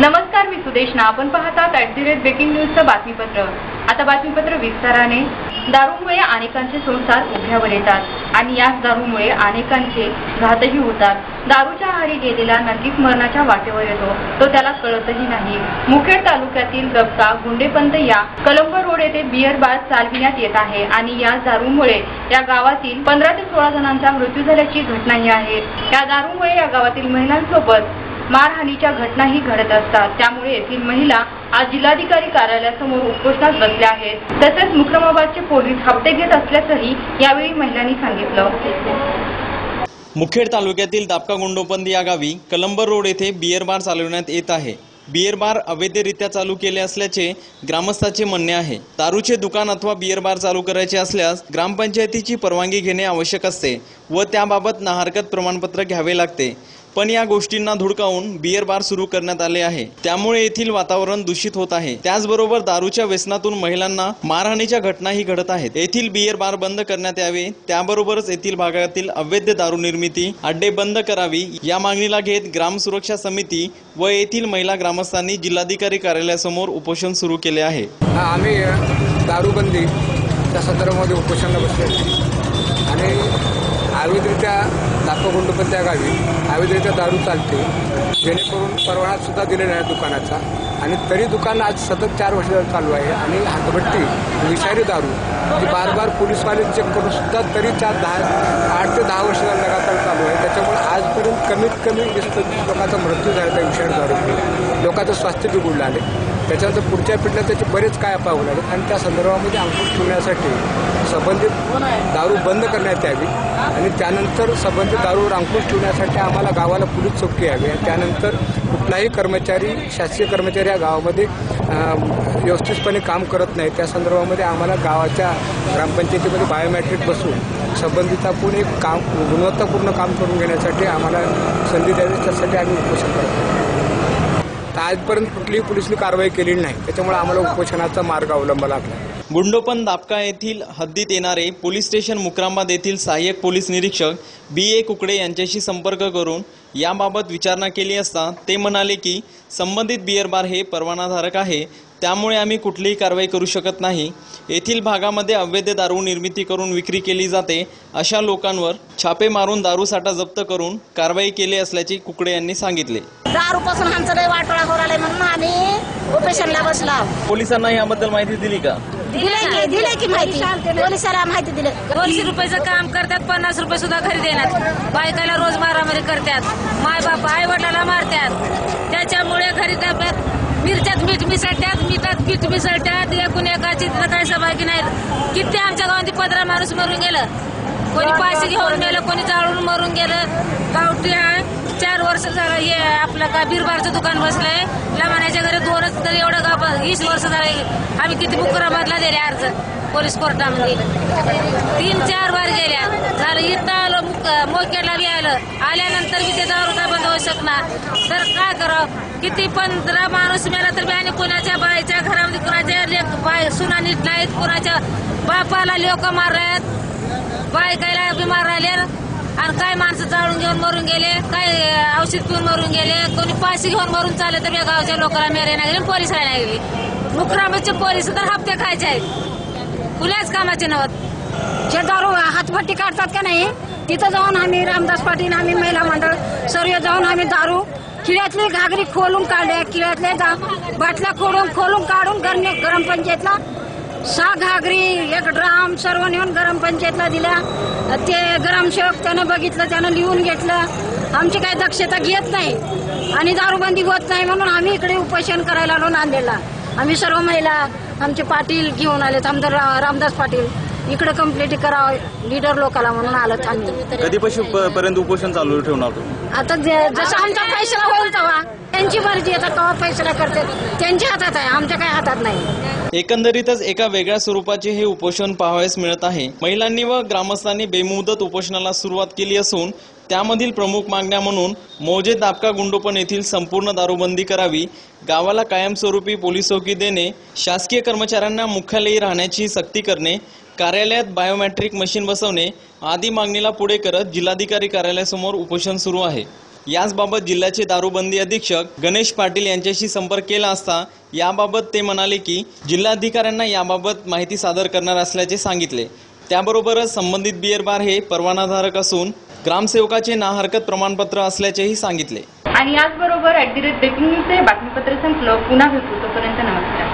नमस्कार, मी सुदेशना. आपण पाहतात @ब्रेकिंग न्यूजचं बातमीपत्र. आता बातमीपत्र विस्ताराने. दारूमुळे अनेकांचे संसार उघड्यावर येतात आणि याच दारूमुळे अनेकांचे घातही होतात. दारूच्या आहारी गेलेला नक्कीच मरणाच्या वाटेवर येतो, तो त्याला कळतही नाही. मुखेड तालुक्यातील दबका गुंडेपंत या कलंब रोड येथे बियर बार चालविण्यात येत आहे आणि या दारूमुळे या गावातील 15 ते 16 जणांचा मृत्यू झाल्याची घटनाही आहे. या दारूमुळे या गावातील महिलांसोबत मारहाणीच्या घटनाही घडत असतात. त्यामुळे येथील महिला आज जिल्हाधिकारी कार्यालयासमोर उपोषणास बसल्या आहेत. तसेच मुक्रमाबादचे पोलीस हप्ते घेत असल्याचंही यावेळी महिलांनी सांगितलं. मुखेड तालुक्यातील दापका गुंडोपंत या गावी कलंब रोड येथे बियर बार चालवण्यात येत आहे. बियर बार अवैधरित्या चालू केले असल्याचे ग्रामस्थांचे म्हणणे आहे. दारूचे दुकान अथवा बियर बार चालू करायचे असल्यास ग्रामपंचायतीची परवानगी घेणे आवश्यक असते व त्याबाबत ना हरकत प्रमाणपत्र घ्यावे लागते. पण या गोष्टींना धुडकावून बियर बार सुरू करण्यात आले आहे. त्यामुळे येथील वातावरण दूषित होत आहे. त्याचबरोबर दारूच्या व्यसनातून महिलांना मारहाणीच्या घटनाही घडत आहेत. येथील बियर बार बंद करण्यात यावे, त्याबरोबरच येथील भागातील अवैध दारू निर्मिती अड्डे बंद करावी या मागणीला घेत ग्राम सुरक्षा समिती व येथील महिला ग्रामस्थांनी जिल्हाधिकारी कार्यालयासमोर उपोषण सुरू केले आहे. आम्ही दारूबंदीच्या संदर्भामध्ये उपोषणाला बसले आणि अवैधरित्या दापका गुंडोपंत या गावी अवैधरित्या दारू चालते, जेणेकरून परवाना सुद्धा दिलेला आहे दुकानाचा. आणि तरी दुकान आज सतत 4 वर्ष चालू आहे आणि हातभट्टी विषारी दारू जी बार पोलीसवाले चेक करून सुद्धा तरी 8 ते 10 वर्ष लगातार चालू आहे. त्याच्यामुळे आजपर्यंत कमीत कमी 20-25 लोकांचा मृत्यू झाला त्या विषारी दारूमुळे. लोकांचं स्वास्थ्य बिघडलं आहे. त्याच्यानंतर पुढच्या पिढीला त्याचे बरेच काय अपाय होणार आहेत आणि त्या संदर्भामध्ये अंकुश ठेवण्यासाठी संबंधित दारू बंद करण्यात यावी आणि त्यानंतर संबंधित दारूवर अंकुश ठेवण्यासाठी आम्हाला गावाला पोलीस चौकी यावी. आणि त्यानंतर कुठलाही कर्मचारी, शासकीय कर्मचारी या गावामध्ये व्यवस्थितपणे काम करत नाही. त्या संदर्भामध्ये आम्हाला गावाच्या ग्रामपंचायतीमध्ये बायोमॅट्रिक बसवून संबंधित आपण एक काम गुणवत्तापूर्ण काम करून घेण्यासाठी आम्हाला संधी द्यावी. त्यासाठी आम्ही उपोषण करतो. आजपर्यंत कुठलीही पोलिसांनी कारवाई केलेली नाही, त्याच्यामुळे आम्हाला उपोषणाचा मार्ग अवलंबावा लागला. गुंडोपंत दापका येथील हद्दीत येणारे पोलीस स्टेशन मुक्रामबाद येथील सहाय्यक पोलीस निरीक्षक BA कुकडे यांच्याशी संपर्क करून याबाबत विचारणा केली असता ते म्हणाले की संबंधित बियर बार हे परवानाधारक आहे, त्यामुळे आम्ही कुठलीही कारवाई करू शकत नाही. येथील भागामध्ये अवैध दारू निर्मिती करून विक्री केली जाते, अशा लोकांवर छापे मारून दारू साठा जप्त करून कारवाई केली असल्याचे कुकडे यांनी सांगितले. दारूपासून आमचं लय वाटोळा होऊ राहिलाय म्हणून आम्ही उपोषणाला बसला. पोलिसांना याबद्दल माहिती दिली का? दिले की माहिती, पोलिसाला माहिती दिली. 200 रुपयाचं काम करतात, 50 रुपये सुद्धा घरी देण्यात. बायकाला रोज मारामारी करतात, माय बाप आई वडिलाला मारतात. त्याच्यामुळे घरी मिरच्यात मीठ मिसळतात, मिठात पीठ मिसळतात. एकूण एकाची तिथं काय सहभागी नाहीत. किती आमच्या गावात 15 माणूस मरून गेलं, कोणी पाशी घेऊन गेलं, कोणी जाळून मरून गेलं. गावठी 4 वर्ष झालं हे आपलं का बिरबारचं दुकान बसलंय. लमाण्याच्या घरी 2च तर एवढं गाव 20 वर्ष झाले. आम्ही किती मुक्रामबादला दिले अर्ज पोलीस कोर्टामध्ये, 3-4 बार गेल्या. झालं इथं आलो, मोक्याला बी आल्यानंतर बी ते दारू काय बंद होऊ शकणार. तर काय करावं? किती 15 माणूस मेला तर बी आणि कुणाच्या बाईच्या घरामध्ये कुणाच्या सुना नीट नाहीत, कुणाच्या बापाला लोक मारल्यात, बायकायला बी मारले. आणि काय माणसं जाळून घेऊन मरून गेले, काय औषध पिऊन मरून गेले, कोणी पाशी घेऊन मरून चालले. तर गावच्या लोकांना मेरे नाही गेले, पोलिसाला नाही गेले. मुक्रामचे पोलीस तर हप्ते खायचे आहेत, कुल्याच कामाचे नव्हत. जे दारू हातभट्टी काढतात का नाही, तिथं जाऊन आम्ही रामदास पाटील, आम्ही महिला मंडळ सर्व जाऊन आम्ही दारू किळ्यातली घागरी खोलून काढल्या, किळ्यातले बाटल्या खोलून काढून गरम पंचायतला 6 घागरी 1 ड्राम सर्व नेऊन गरम पंचायतला दिल्या. ते ग्रामसेवक त्यानं बघितलं, त्यानं लिहून घेतलं. आमची काही दक्षता घेत नाही आणि दारूबंदी होत नाही म्हणून आम्ही इकडे उपोषण करायला आलो नांदेडला. आम्ही सर्व महिला आमचे पाटील घेऊन आलेत, आमदार रामदास पाटील. इकडे कंप्लीट करावं लीडर लोकांना म्हणून आलं आम्ही. कधीपर्यंत उपोषण चालू ठेवणार? आता जसं आमचा फैसला होईल तेव्हा. त्यांची मर्जी, आता केव्हा फैसला करते त्यांच्या हातात आहे, आमच्या काही हातात नाही. एकंदरीतच एका वेगळ्या स्वरूपाचे हे उपोषण पाहावयास मिळत आहे. महिलांनी व ग्रामस्थांनी बेमुदत उपोषणाला सुरुवात केली असून त्यामधील प्रमुख मागण्या म्हणून मौजे दापका गुंडोपंत येथील संपूर्ण दारूबंदी करावी, गावाला कायमस्वरूपी पोलीस चौकी देणे, शासकीय कर्मचाऱ्यांना मुख्यालयी राहण्याची सक्ती करणे, कार्यालयात बायोमेट्रिक मशीन बसवणे आदी मागणीला पुढे करत जिल्हाधिकारी कार्यालयासमोर उपोषण सुरू आहे. याचबाबत जिल्ह्याचे दारूबंदी अधीक्षक गणेश पाटील यांच्याशी संपर्क केला असता याबाबत ते म्हणाले की जिल्हाधिकाऱ्यांना याबाबत माहिती सादर करणार असल्याचे सांगितले। त्याबरोबरच संबंधित बियर बार हे परवानाधारक असून ग्रामसेवकाचे ना हरकत प्रमाणपत्र असल्याचेही सांगितले। आणि याचबरोबर @breaking news हे बातमीपत्र संपलं। पुन्हा भेटू, तोपर्यंत नमस्कार।